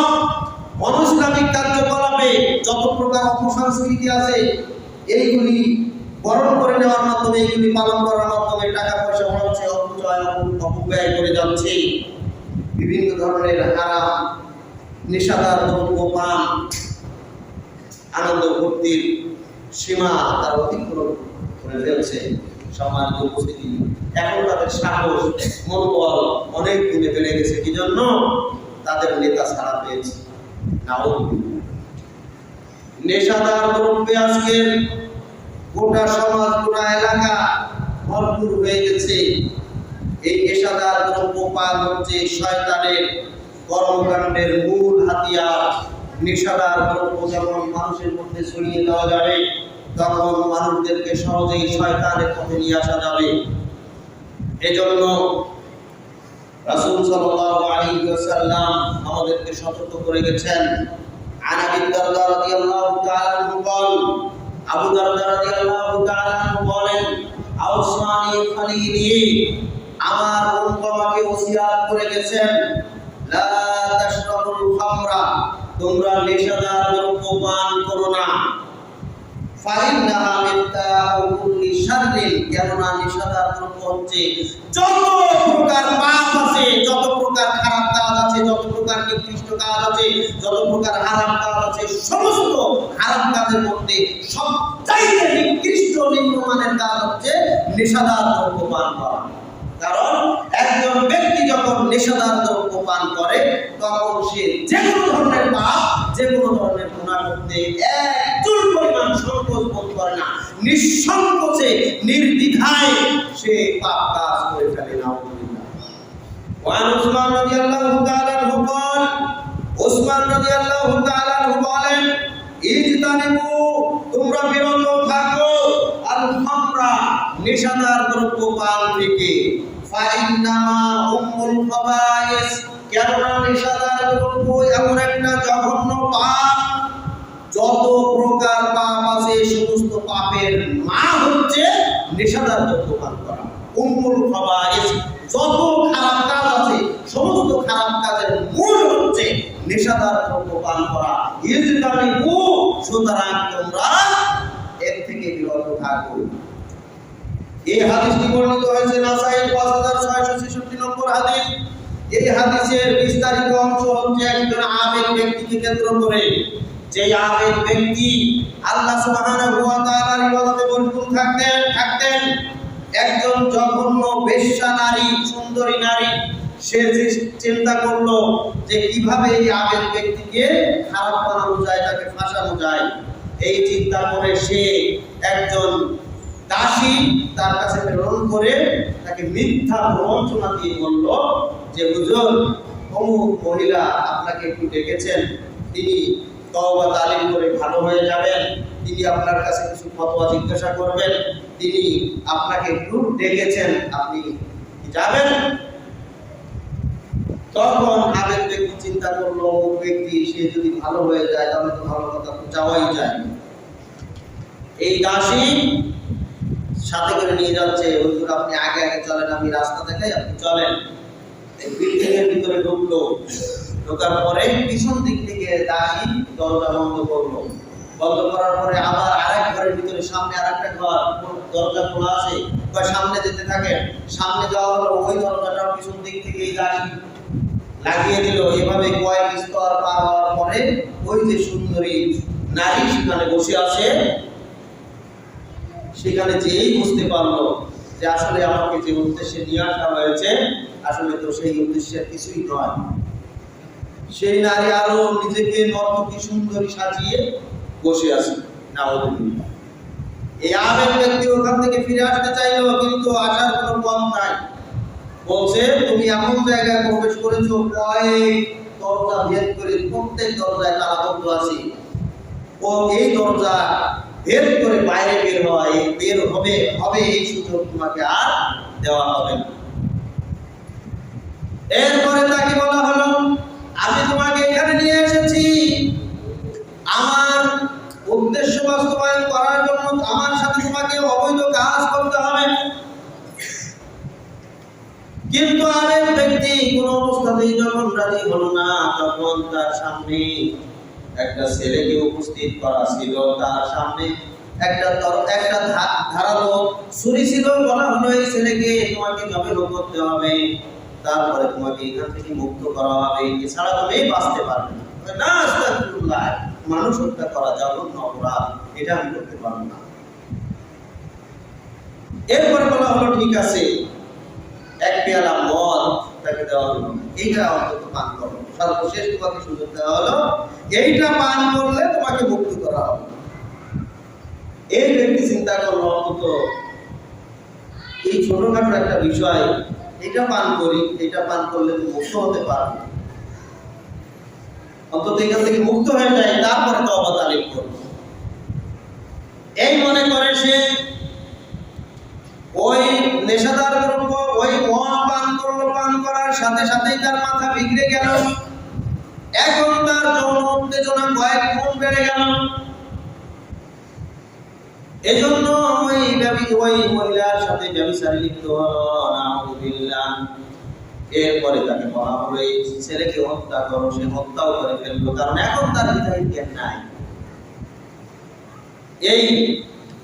অনৈসলামিক কার্যকলাপে যত প্রকার অপসংস্কৃতি আছে এইগুলি বরণ করে নেওয়ার মাধ্যমে, এইগুলি পালন করার মাধ্যমে টাকা পয়সা হচ্ছে অপচয়, অপব্যয় করে যাচ্ছে। বিভিন্ন ধরনের হারাম, নেশাদার দ্রব্য পান, আনন্দ ফুর্তির সীমা তার অতিক্রম করে ফেলছে। সম্মানিত উপস্থিতি, এখন তাদের সাহস, মনোবল অনেক গুণে বেড়ে গেছে। কি জন্য? তাদের নেতা ছাড়া পেয়েছে। নেশাদার দ্রব্যে আজকে গোটা সমাজ, গোটা এলাকা ভরপুর হয়ে গেছে। এই নেশাদার দ্রব্য পান হচ্ছে শয়তানের কর্মকাণ্ডের মূল হাতিয়ার। নেশাদার দ্রব্য যখন মানুষের মধ্যে ছড়িয়ে দেওয়া যাবে, তখন মানুষদেরকে সহজেই শয়তানের পথে নিয়ে আসা যাবে। এজন্য রাসূল সাল্লাল্লাহু আলাইহি ওয়াসাল্লাম আমাদেরকে সতর্ক করে গেছেন। আবু দারদা রাদিয়াল্লাহু তাআলা বলেন, আবু দারদা রাদিয়াল্লাহু তাআলা বলেন, আওসানি খালিলি, আমার বন্ধু আমাকে ওসিয়াত করে গেছেন, লা তাশরাবুল খামরা, তোমরা নেশাদার দ্রব্য পান করো না। ফাইন্নাহা মিফতাহু কুল্লি শাররিন, কেননা নেশাদার দ্রব্য হচ্ছে যত প্রকার পাপ আছে, যত প্রকার খারাপ কাজ আছে, যত প্রকার নিকৃষ্ট কাজ আছে, যত প্রকার হারাম কাজ আছে, সমস্ত হারাম কাজের মধ্যে সবচাইতে নিকৃষ্ট, নিম্নমানের কাজ হচ্ছে নেশাদার দ্রব্য পান করা। কারণ একজন ব্যক্তি যখন নেশাদার দ্রব্য পান করে, তখন সে যে কোনো ধরনের পাপ, যে কোনো ধরনের গুনাহ করতে একচুল পরিমাণ সংকোচ বোধ করে না, নিঃসংকোচে নির্দ্বিধায় সে পাপ কাজ করে ফেলে। নাউযুবিল্লাহ। ওয়ান উসমান রাদিয়াল্লাহু তাআলা আনহু বলেন, উসমান রাদিয়াল্লাহু তাআলা আনহু বলেন, ইজতানিবু, তোমরা বিরত থাকো, আল খামরা, নেশাদার দ্রব্য পান থেকে। ফাইন্নামা উম্মুল খাবায়েস, কেননা নেশাদার দ্রব্য এমন একটা জঘন্য পাপ, যত প্রকার পাপ আছে সমস্ত পাপের মা হচ্ছে নেশাদার দ্রব্য পান করা। উম্মুল খাবায়েস, যত খারাপ কাজ আছে সমস্ত খারাপ কাজের মূল হচ্ছে নেশাদার দ্রব্য পান করা। ইজতানিবু, সুতরাং তোমরা এর থেকে বিরত থাকো। এই হাদিসটি বর্ণিত হয়েছে নাসাঈ 5666 নম্বর হাদিস। এই হাদিসের বিস্তারিত অংশ হচ্ছে একজন আবেদ ব্যক্তিকে কেন্দ্র করে, যে আবেদ ব্যক্তি আল্লাহ সুবহানাহু ওয়া তাআলার ইবাদতে মশগুল থাকতেন। একজন জঘন্য বেশ্যা নারী, সুন্দরী নারী, সে চিন্তা করলো যে কিভাবে এই আবেদ ব্যক্তিকে খারাপ বানানো যায়, তাকে ফাঁসানো যায়। এই চিন্তা করে সে একজন দাসী তার কাছে প্রেরণ করে তাকে মিথ্যা প্রবঞ্চনা দিয়ে বলল যে হুজুর, অমুক মহিলা আপনাকে একটু ডেকেছেন, তিনি তওবা তালিম করে ভালো হয়ে যাবেন, তিনি আপনার কাছে কিছু ফতোয়া জিজ্ঞাসা করবেন, তিনি আপনাকে একটু ডেকেছেন, আপনি যাবেন। তখন আবেদ ব্যক্তি চিন্তা করলো, অমুক ব্যক্তি সে যদি ভালো হয়ে যায় তাহলে তো ভালো কথা, তো যাওয়াই যায়। এই দাসী সাথে করে নিয়ে যাচ্ছে, হুজুর আপনি আগে আগে চলেন, আমি রাস্তা দেখাই, আপনি চলেন। বিল্ডিং এর ভিতরে ঢুকলো, ঢোকার পরে পিছন দিক থেকে দাসী দরজা বন্ধ করলো। বন্ধ করার পরে আবার আরেক ঘরের ভিতরে, সামনে আরেকটা ঘর, দরজা খোলা আছে, সামনে যেতে থাকেন। সামনে যাওয়া হলো, ওই দরজাটাও পিছন দিক থেকে এই দাসী লাগিয়ে দিল। এভাবে কয়েক স্তর পার হওয়ার পরে ওই যে সুন্দরী নারী সেখানে বসে আছে, সেখানে যেই বুঝতে পারলো যে আসলে আমাকে যে উদ্দেশ্যে নিয়ে আসা হয়েছে, আসলে তো সেই উদ্দেশ্যের কিছুই নয়। সেই নারী আরো নিজেকে নর্তকী সুন্দরী সাজিয়ে বসে আছে। নাউযুবিল্লাহ। এই আবেদ ব্যক্তি ওখান থেকে ফিরে আসতে চাইলো, কিন্তু আসার কোনো পথ নাই। বলছে তুমি এমন জায়গায় প্রবেশ করেছো, কয়েক দরজা ভেদ করে প্রত্যেক দরজায় তালাবদ্ধ আছে, ও এই দরজা ভেদ করে বাইরে বের হবে এই সুযোগ তোমাকে আর দেওয়া হবে না। এরপরে তাকে বলা হলো, আমি তোমাকে এখানে নিয়ে এসেছি আমার উদ্দেশ্য বাস্তবায়ন করার জন্য, আমার সাথে তোমাকে অবৈধ কাজ করতে হবে। কিন্তু আরেক ব্যক্তি কোন অবস্থাতেই যখন রাজি হলো না, তখন তার সামনে একটা ছেলেকে উপস্থিত করা ছিল, তার সামনে একটা ধারালো ছুরি ছিল। বলা হলো এই ছেলেকে তোমাকে জবেহ করতে হবে, তারপরে তোমাকে এখান থেকে মুক্ত করা হবে, এছাড়া তুমি বাঁচতে পারবে না। আস্তাগফিরুল্লাহ, মানুষ হত্যা করা জঘন্য অপরাধ, এটা আমি করতে পারবো না। এরপরে বলা হলো ঠিক আছে, এক পেয়ালা মদ তাকে দেওয়া হলো, এইটা অন্তত পান করো। সর্বশেষ তোমাকে সুযোগ দেওয়া হলো, এইটা পান করলে তোমাকে মুক্ত করা হবে। এই ব্যক্তি চিন্তা করলো, অন্তত এই ছোটখাটো একটা বিষয়, এটা পান করি, এটা পান করলে তো মুক্ত হতে পারবে, অন্তত এখান থেকে মুক্ত হয়ে যায়, তারপরে তওবা তালিম করবো। এই মনে করে সে ওই নেশাদার দ্রব্য, ওই মদ পান করলো, পান করার সাথে সাথেই তার মাথা বিগড়ে গেল। এখন তার যৌন উত্তেজনা কয়েক গুণ বেড়ে গেল। এজন্য ওই মহিলার সাথে ব্যভিচারে লিপ্ত হলো, নাউযুবিল্লাহ। এরপরে তাকে বলা হলো এই ছেলেকে হত্যা করো, সে হত্যাও করে ফেললো, কারণ এখন তার হৃদয়ে জ্ঞান নাই। এই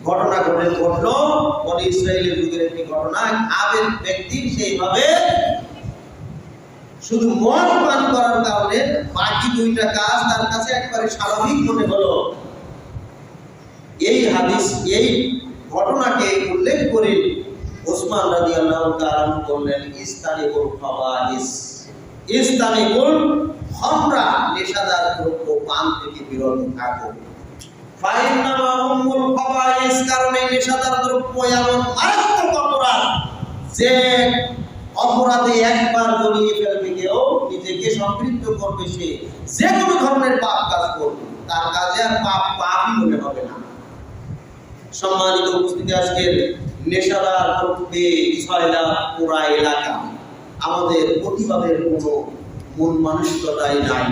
ঘটনা ঘটলো বনি ইসরাইলের যুগের একটি ঘটনা। আবেদ ব্যক্তি সেইভাবে শুধু মদ পান করার কারণে বাকি দুইটা কাজ তার কাছে একেবারে স্বাভাবিক মনে হলো। এই হাদিস, এই ঘটনাকে উল্লেখ করে ওসমান রাদিয়াল্লাহু তাআলা বললেন, ইস্তানিবুল ফাওয়াহিস, ইস্তানিবুল খামরা, নেশাদার দ্রব্য পান থেকে বিরত থাকো। ফাইন্নামা হুমুল ফাওয়াহিস, কারণ এই নেশাদার দ্রব্য এমন মারাত্মক অপরাধ যে অপরাধে একবার জড়িয়ে ফেলবে কেউ, নিজেকে সম্পৃক্ত করবে, সে যে কোনো ধরনের পাপ কাজ করবে, তার কাজে আর পাপই মনে হবে না। সম্মানিত উপস্থিতি, আজকের নেশাদার দ্রব্যে ছয়লা পুরা এলাকা, আমাদের প্রতিবাদের কোনো মন মানসিকতাই নাই।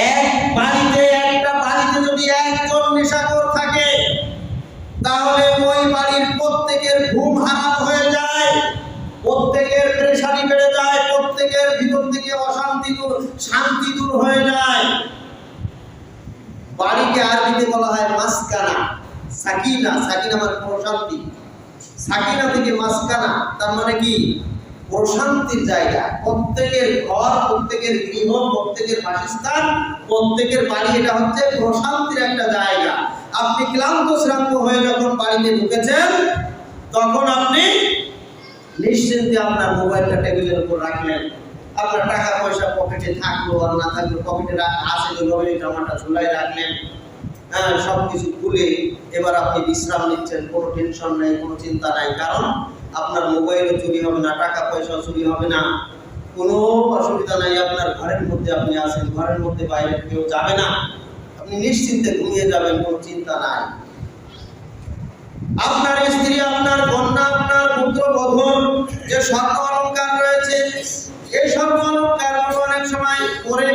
একটা বাড়িতে যদি একজন নেশাখোর থাকে, তাহলে ওই বাড়ির প্রত্যেকের ঘুম হারাম হয়ে যায়, প্রত্যেকের পেরেশানি বেড়ে যায়, প্রত্যেকের ভিতর থেকে শান্তি দূর হয়ে যায়। বাড়িকে আরবিতে বলা হয় মাসকানা, সাকিনা, সাকিনা মানে প্রশান্তি, সাকিনা থেকে মাসকানা, তার মানে কি প্রশান্তির জায়গা। প্রত্যেকের ঘর, প্রত্যেকের গৃহ, প্রত্যেকের বাসস্থান, প্রত্যেকের বাড়ি এটা হচ্ছে প্রশান্তির একটা জায়গা। আপনি ক্লান্ত শ্রান্ত হয়ে যখন বাড়িতে ঢুকেছেন, তখন আপনি নিশ্চিন্তে আপনার মোবাইলটা টেবিলের উপর রাখলেন। আপনার টাকা পয়সা পকেটে থাকলো আর না থাকলো, পকেটে আছে যেভাবে জামাটা ঝুলাই রাখলেন। হ্যাঁ, সবকিছু খুলে এবার আপনি বিশ্রাম নিচ্ছেন, কোনো টেনশন নাই, কোনো চিন্তা নাই। কারণ আপনার মোবাইলও চুরি হবে না, টাকা পয়সাও চুরি হবে না, কোনো অসুবিধা নাই। আপনার ঘরের মধ্যে আপনি আছেন, ঘরের মধ্যে বাইরে কেউ যাবে না, আপনি নিশ্চিন্তে ঘুমিয়ে যাবেন, কোনো চিন্তা নাই। আপনার স্ত্রী, আপনার কন্যা, আপনার পুত্র বধূর যে স্বর্ণ অলংকার রয়েছে, এই স্বর্ণ অলংকার অনেক সময়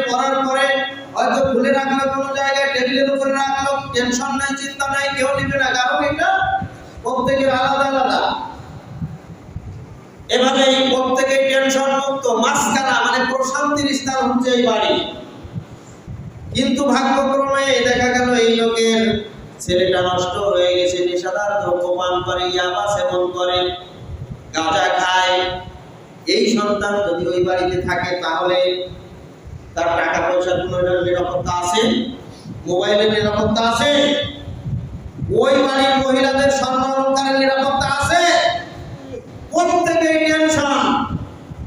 পরার পরে হয়তো খুলে রাখলো কোনো জায়গায়, টেবিলের উপরে রাখলো, টেনশন নাই, চিন্তা নাই, কেউ নেবে না, কারণ এটা প্রত্যেকের আলাদা আলাদা। এভাবেই প্রত্যেকেই টেনশন মুক্ত, মাঝখানা মানে প্রশান্তির স্থান হচ্ছে এই বাড়ি। কিন্তু ভাগ্যক্রমে দেখা গেল এই লোকের ছেলেটা নষ্ট হয়ে গেছে, নেশাদার দ্রব্য পান করে, ইয়াবা সেবন করে, গাঁজা খায়। এই সন্তান যদি ওই বাড়িতে থাকে, তাহলে তার টাকা পয়সার কোনো নিরাপত্তা আছে? মোবাইলের নিরাপত্তা আছে? ওই বাড়ির মহিলাদের স্বর্ণ অলংকারের নিরাপত্তা আছে? প্রত্যেকের টেনশন।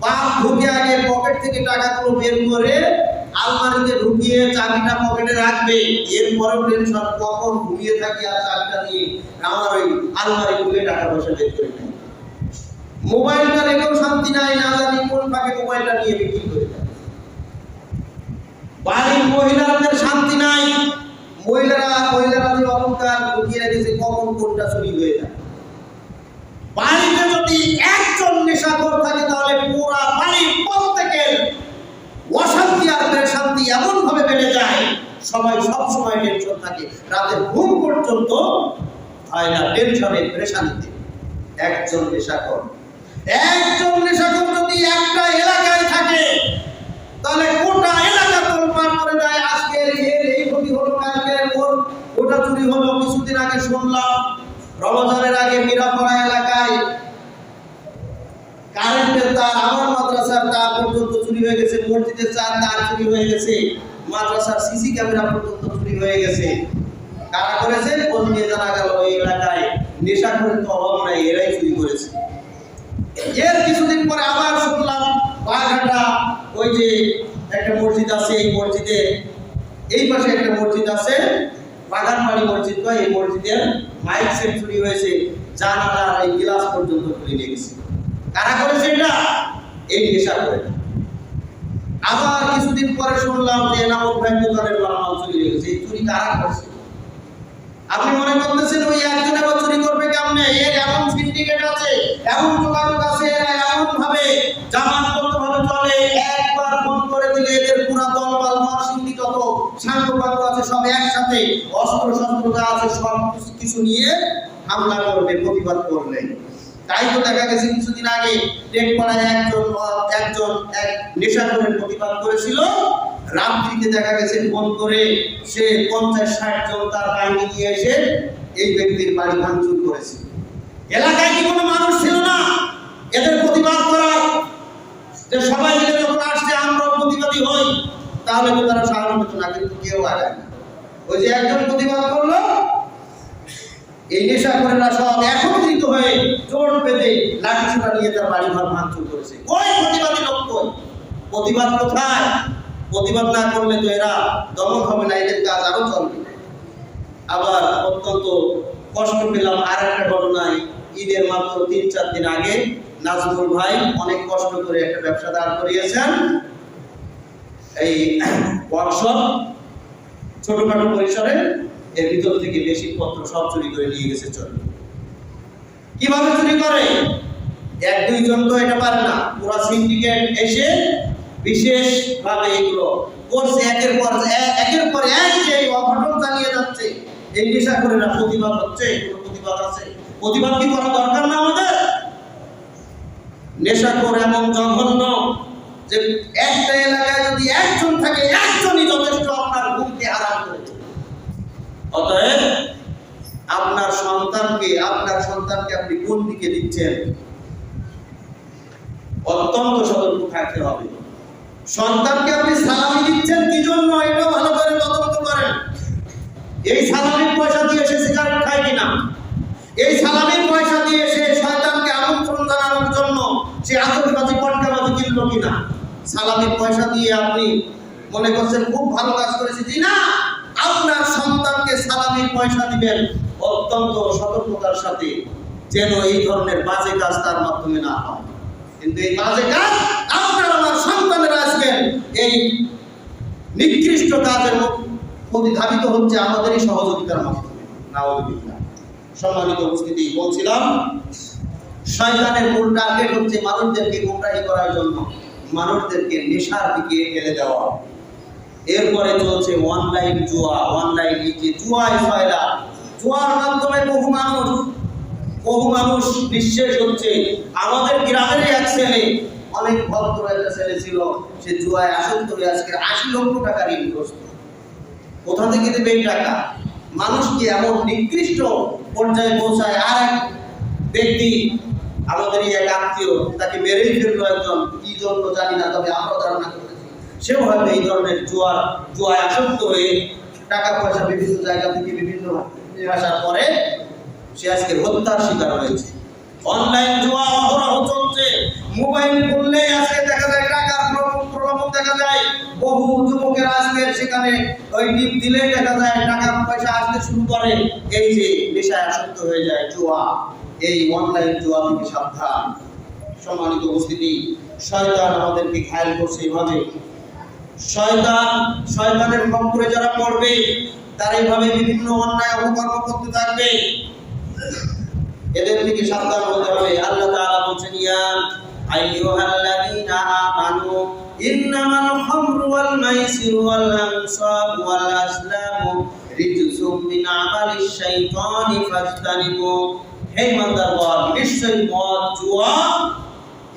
বাপ ঢুকে আগে পকেট থেকে টাকাগুলো বের করে আলমারিতে ঢুকিয়ে চাবিটা পকেটে রাখবে, এরপরে টেনশন কখন ঘুমিয়ে থাকে আর চাবিটা নিয়ে আমার ওই আলমারি খুলে টাকা পয়সা বের করে নেয়। মোবাইলটা রেখেও শান্তি নাই, না জানি কোন ফাঁকে মোবাইলটা নিয়ে বিক্রি করে দেয়। বাড়ির মহিলাদের শান্তি নাই, মহিলারা যে অলংকার ঢুকিয়ে রেখেছে, কখন কোনটা চুরি হয়ে যায়। বাড়িতে যদি একজন নেশাখোর থাকে, তাহলে পুরো বাড়ির প্রত্যেকের অশান্তি আর শান্তি এমন ভাবে বেড়ে যায়, সবাই সব সময় টেনশন থাকে, রাতের ঘুম পর্যন্ত হয় না টেনশনে, পেরেশানিতে। একজন নেশাখোর যদি একটা এলাকায় থাকে, তাহলে গোটা এলাকা তোলপাড় করে দেয়। আজকে এই ক্ষতি হলো, কালকে ওটা চুরি হলো। কিছুদিন আগে শুনলাম রমজানের আগে মিরাপাড়া এলাকায় কারেন্টের তার, আমার মাদ্রাসার তার পর্যন্ত চুরি হয়ে গেছে, মসজিদের তার চুরি হয়ে গেছে, মাদ্রাসার সিসি ক্যামেরা পর্যন্ত চুরি হয়ে গেছে। কারা করেছে? খোঁজ নিয়ে জানা গেল এই এলাকায় নেশাখোরের তো অভাব নাই, এরাই চুরি করেছে। এর কিছুদিন পরে আবার শুনলাম বাঘাটা, ওই যে একটা মসজিদ আছে, এই মসজিদে এই পাশে একটা মসজিদ আছে, বাগানবাড়ি মসজিদ, এই মসজিদের মাইক সেট চুরি হয়েছে, জানালার এই গ্লাস পর্যন্ত খুলে নিয়ে গেছে। কারা করেছে এটা? এই নেশা করে। আবার কিছুদিন পরে শুনলাম যে এনামত ভাই দোকানের মাল চুরি হয়ে গেছে। এই চুরি কারা করছে? আপনি মনে করতেছেন ওই একজন আবার চুরি করবে কেমনে? এর এমন সিন্ডিকেট আছে, এমন যোগাযোগ আছে, এরা এমন ভাবে জামাতবদ্ধভাবে চলে, একবার ফোন করে দিলে এদের পুরা দলবল নরসিংদী যত সাংবাদিক আছে সব একসাথে অস্ত্র শস্ত্র যা আছে সব কিছু নিয়ে হামলা করবে, প্রতিবাদ করবে। তাই তো দেখা গেছে কিছুদিন আগে টেকপাড়ায় একজন নেশাখোরের প্রতিবাদ করেছিল, রাত্রিতে দেখা গেছে ফোন করে সে 50-60 জন তার বাহিনী নিয়ে এসে এই ব্যক্তির বাড়ি ভাঙচুর করেছে। এলাকায় কি কোনো মানুষ ছিল না এদের প্রতিবাদ করার? যে সবাই মিলে যখন আসছে আমরা প্রতিবাদী হই, তাহলে তো তারা সাহায্য করতো না, কিন্তু কেউ আগায় না। ওই যে একজন প্রতিবাদ করলো, এই নেশাখোরেরা সব একত্রিত হয়ে জোট বেঁধে লাঠিসোঁটা নিয়ে তার বাড়ি ঘর ভাঙচুর করেছে। ওই প্রতিবাদী লোক কই? প্রতিবাদ কোথায়? প্রতিবাদ না করলে তো এরা দমন হবে না, এদের কাজ আরো চলবে। আবার অত্যন্ত কষ্ট পেলাম আর একটা ঘটনায়, ঈদের মাত্র 3-4 দিন আগে নাজমুল ভাই অনেক কষ্ট করে একটা ব্যবসা দাঁড় করিয়েছেন, এই ওয়ার্কশপ, ছোটখাটো পরিসরে। এর ভিতর থেকে বেশি পত্র সব চুরি করে নিয়ে গেছে। চলে কিভাবে চুরি করে? 1-2 জন তো এটা পারে না, পুরো সিন্ডিকেট এসে বিশেষ ভাবে এগুলো করছে, একের পর এক যে অঘটন চালিয়ে যাচ্ছে। এই নেশাখোরেরা প্রতিবাদ হচ্ছে, কোনো প্রতিবাদ আছে? প্রতিবাদ কি করা দরকার না আমাদের? নেশাখোর এমন জঘন্য যে একটা এলাকায় যদি একজন থাকে, একজনই যথেষ্ট আপনার ঘুমকে হারাম করে। অতএব আপনার সন্তানকে আপনি কোন দিকে দিচ্ছেন? অত্যন্ত সতর্ক থাকতে হবে। সন্তানকে আপনি সালামি দিচ্ছেন কি জন্য, এটা ভালো করে তদন্ত করেন। এই সালামির পয়সা দিয়ে সে সিগারেট খায় কিনা, এই সালামির পয়সা দিয়ে সে শয়তানকে আমন্ত্রণ জানানোর জন্য সে আতশবাজি পটকাবাজি কিনলো কিনা। সালামির পয়সা দিয়ে আপনি মনে করছেন খুব ভালো কাজ করেছি, জি না, আপনার সন্তানকে সালামির পয়সা দিবেন অত্যন্ত সতর্কতার সাথে, যেন এই ধরনের বাজে কাজ তার মাধ্যমে না হয়। কিন্তু এই বাজে কাজ আপনার আমার সন্তানেরা আজকের এই নিকৃষ্ট কাজের প্রতি ধাবিত হচ্ছে আমাদেরই সহযোগিতার মাধ্যমে। নাউযুবিল্লাহ। সম্মানিত উপস্থিতি, বলছিলাম শয়তানের মূল টার্গেট হচ্ছে মানুষদেরকে গোমরাহি করার জন্য মানুষদেরকে নেশার দিকে ঠেলে দেওয়া। এরপরে চলছে অনলাইন জুয়া। অনলাইন যে জুয়ায় ফয়লা, জুয়ার মাধ্যমে বহু মানুষ নিঃশেষ হচ্ছে। আমাদের গ্রামেরই এক ছেলে, অনেক ভদ্র একটা ছেলে ছিল, সে জুয়ায় আসক্ত হয়ে আজকে 80 লক্ষ টাকা ঋণগ্রস্ত। কোথা থেকে দেবে এই টাকা? মানুষকে এমন নিকৃষ্ট পর্যায়ে পৌঁছায়। আর এক ব্যক্তি আমাদেরই এক আত্মীয়, তাকে মেরেই ফেললো একজন, কি জন্য জানি না, তবে আমরা ধারণা করেছি সেও হয়তো এই ধরনের জুয়ায় আসক্ত হয়ে টাকা পয়সা বিভিন্ন জায়গা থেকে বিভিন্ন আসার পরে সে আজকে হত্যার শিকার হয়েছে। অনলাইন জুয়া অহরহ চলছে। মোবাইল খুললেই আজকে দেখা যায় টাকার প্রলোভন দেখা যায়। বহু যুবকেরা আজকে সেখানে ওই টিপ দিলেই দেখা যায় টাকা পয়সা আসতে শুরু করে। এই যে নেশায় আসক্ত হয়ে যায় জুয়া, এই অনলাইন জুয়া থেকে সাবধান। সম্মানিত উপস্থিতি, শয়তান আমাদেরকে ঘায়েল করছে এভাবে। শয়তানের খপ্পরে যারা পড়বে তারা এইভাবে বিভিন্ন অন্যায় অপকর্ম করতে থাকবে। এদের থেকে সাবধান হতে হবে। আল্লাহ তাআলা বলেন, ইয়া আইয়ুহাল্লাযীনা আমানু ইন্নামাল খামরু ওয়াল মাইসিরু ওয়াল আনসাবু ওয়াল আসলামু রিজসুম মিন আমালিশ শাইতানি ফাজতানিবু। হে ইমানদারগণ, নিশ্চয়ই মদ, জুয়া,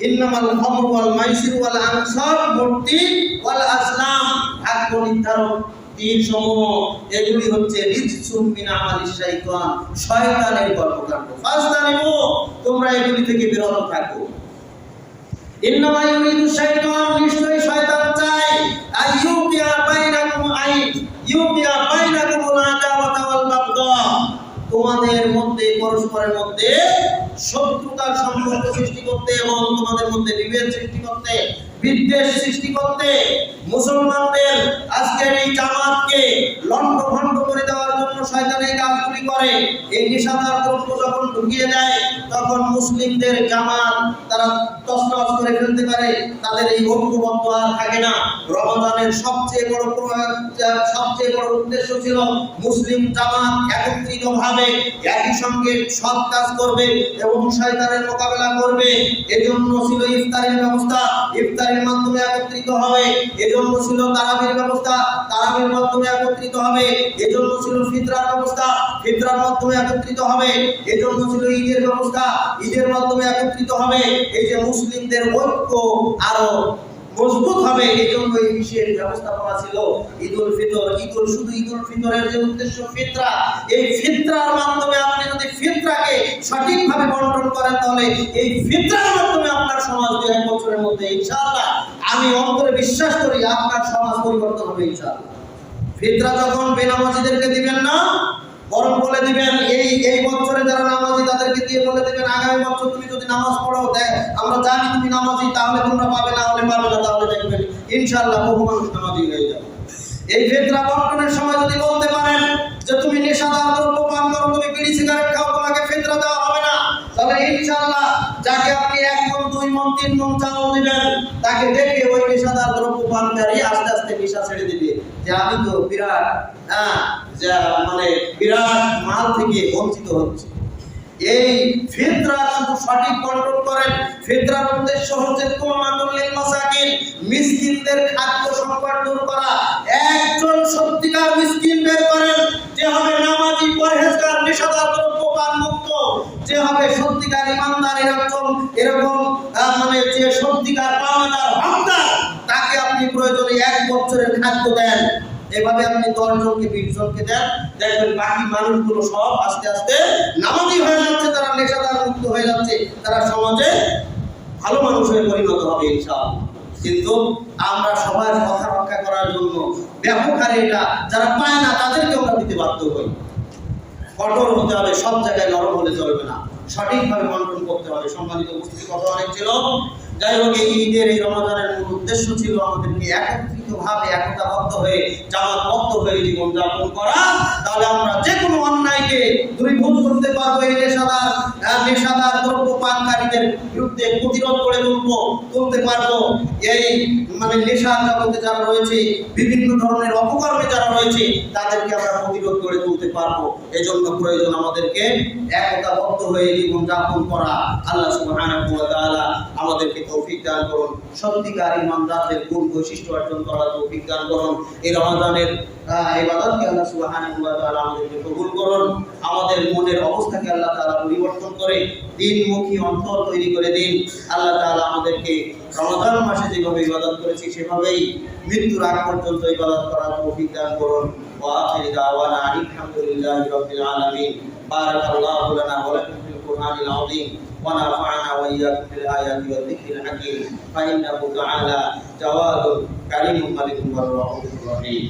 ইন্নামাল খামরু ওয়াল মাইসিরু ওয়াল আনসাব, মূর্তি, ওয়াল আসলাম, ভাগ্য নির্ধারক তিন সমূহ, এগুলি হচ্ছে রিজসুম মিন আমালিশ শাইতান, শয়তানের কর্মকাণ্ড। ফাজতানিবু, তোমরা এগুলি থেকে বিরত থাকো। ইন্নামা ইউরিদু শাইতান, নিশ্চয়ই শয়তান চায় আইয়ুকিয়া বাইনাকুম আল আদাওয়াতা ওয়াল বাগদা, তোমাদের মধ্যে পরস্পরের মধ্যে শত্রুতার সম্পর্ক সৃষ্টি করতে এবং তোমাদের মধ্যে বিভেদ সৃষ্টি করতে, বিদ্বেষ সৃষ্টি করতে। মুসলমানদের আজকের এই জামাতকে লণ্ডভণ্ড করে দেওয়ার জন্য শয়তান এই কাজগুলি করে। এই নিশাদার দ্রব্য যখন ঢুকিয়ে দেয় তখন মুসলিমদের জামাত তারা তছনছ করে ফেলতে পারে। তাদের এই ঐক্যবদ্ধ আর থাকে না। রমজানের সবচেয়ে বড় উদ্দেশ্য ছিল মুসলিম জামাত একত্রিতভাবে একই সঙ্গে সৎ কাজ করবে এবং শয়তানের মোকাবেলা করবে। এজন্য ছিল ইফতারের ব্যবস্থা, ইফতারের মাধ্যমে একত্রিত হবে। এজন্য ছিল তারাবির ব্যবস্থা, তারাবির মাধ্যমে একত্রিত হবে। এজন্য ছিল ফিতরার ব্যবস্থা, ফিতরার মাধ্যমে একত্রিত হবে। এজন্য ছিল ঈদের ব্যবস্থা, ঈদের মাধ্যমে একত্রিত হবে। এই যে মুসলিমদের ঐক্য আরো মজবুত হবে, এই জন্য এই বিশেষ ব্যবস্থাপনা ছিল ঈদুল ফিতর। শুধু ঈদুল ফিতরের যে উদ্দেশ্য ফিতরা, এই ফিতরার মাধ্যমে আপনি যদি ফিতরাকে সঠিকভাবে বন্টন করেন তাহলে এই ফিতরার মাধ্যমে আপনার সমাজ 2-1 বছরের মধ্যে ইনশাআল্লাহ, আমি অন্তরে বিশ্বাস করি আপনার সমাজ পরিবর্তন হবে ইনশাআল্লাহ। ফিতরা যখন বেনামাজিদেরকে দিবেন না, বরং বলে দিবেন এই বছরে যারা নামাজি তাদেরকে দিয়ে বলে দিবেন আগামী বছর তুমি যদি নামাজ পড়ো, আমরা জানি তুমি নামাজি, তাহলে তোমরা পাবে, না হলে পাবে না। তাহলে দেখবেন ইনশাআল্লাহ বহু মানুষ নামাজি হয়ে যাবে। এই ফিতরা বন্টনের সময় যদি বলতে পারেন যে তুমি নেশাদার দ্রব্য পান করো, তুমি বিড়ি সিগারেট খাও, তোমাকে ফিতরা দেওয়া হবে না, তাহলে ইনশাআল্লাহ যাকে আপনি 1 মণ 2 মণ 3 মণ চাল দিবেন তাকে দেখে ওই নেশাদার দ্রব্য পানকারী আস্তে আস্তে নেশা ছেড়ে দিবে যে আমি তো বিরাট বিরাট মাল থেকে বঞ্চিত হচ্ছে। এই ফিতরা শুধু সঠিক কন্ট্রোল করেন। ফিতরার উদ্দেশ্য হচ্ছে তুমাতুল লিল মাসাকিন, মিসকিনদের খাদ্য সংকট দূর করা। একজন সত্যিকার মিসকিন বের করেন যে হবে নামাজি, পরহেজগার, নেশাদার দ্রব্য পান মুক্ত, যে হবে সত্যিকার ইমানদার, এরকম যে সত্যিকার পাওনাদার হকদার, তাকে আপনি প্রয়োজনে 1 বছরের খাদ্য দেন। এভাবে আপনি 10 জনকে 20 জনকে দেন, দেখবেন বাকি মানুষগুলো সব আস্তে আস্তে নামাজি হয়ে যাচ্ছে, তারা নেশাদার মুক্ত হয়ে যাচ্ছে, তারা সমাজে ভালো মানুষ হয়ে পরিণত হবে ইনশাআল্লাহ। কিন্তু আমরা সবার কথা রক্ষা করার জন্য ব্যাপক হারে এটা যারা পায় না তাদেরকে আমরা দিতে বাধ্য হই। কঠোর হতে হবে, সব জায়গায় নরম হলে চলবে না, সঠিকভাবে বন্টন করতে হবে। সম্মানিত উপস্থিতি, কথা অনেক ছিল। যাই হোক, এই ঈদের এই রমাদানের মূল উদ্দেশ্য ছিল আমাদেরকে একত্রিতভাবে একতাবদ্ধ হয়ে জামাতবদ্ধ হয়ে জীবনযাপন করা। তাহলে আমরা যে কোনো অন্যায়কে দূরীভূত করতে পারবো, এই নেশাদার দ্রব্য পানকারীদের বিরুদ্ধে প্রতিরোধ করে তুলতে পারবো। এই নেশার জগতে যারা রয়েছে, বিভিন্ন ধরনের অপকর্মে যারা রয়েছে, তাদেরকে আমরা প্রতিরোধ করে তুলতে পারবো। এজন্য প্রয়োজন আমাদেরকে একতাবদ্ধ হয়ে জীবনযাপন করা। আল্লাহ সুবহানাহু ওয়া তাআলা আমাদেরকে তৌফিক দান করুন, সত্যিকার ঈমানদারদের গুণ বৈশিষ্ট্য অর্জন করার তৌফিক দান করুন। এই রমাদানের ইবাদতকে আল্লাহ সুবহানাহু ওয়া তাআলা আমাদেরকে কবুল করুন। আমাদের মনের অবস্থাকে আল্লাহ তাআলা পরিবর্তন করে দিনমুখী অন্তর তৈরি করে দিন। আল্লাহ তাআলা আমাদেরকে রমাদান মাসে যেভাবে ইবাদত করেছি সেভাবেই মৃত্যুর আগ পর্যন্ত ইবাদত করার তৌফিক দান করুন। ওয়া আখিরু দাওয়ানা আলহামদুলিল্লাহি রাব্বিল আলামিন। বারাকাল্লাহু লানা ওয়া লাকুম ফিল কুরআনিল আযীম। ونفعنا وإياكم بالآيات والذكر الحكيم فإنه تعالى جواد كريم ملك رؤوف رحيم.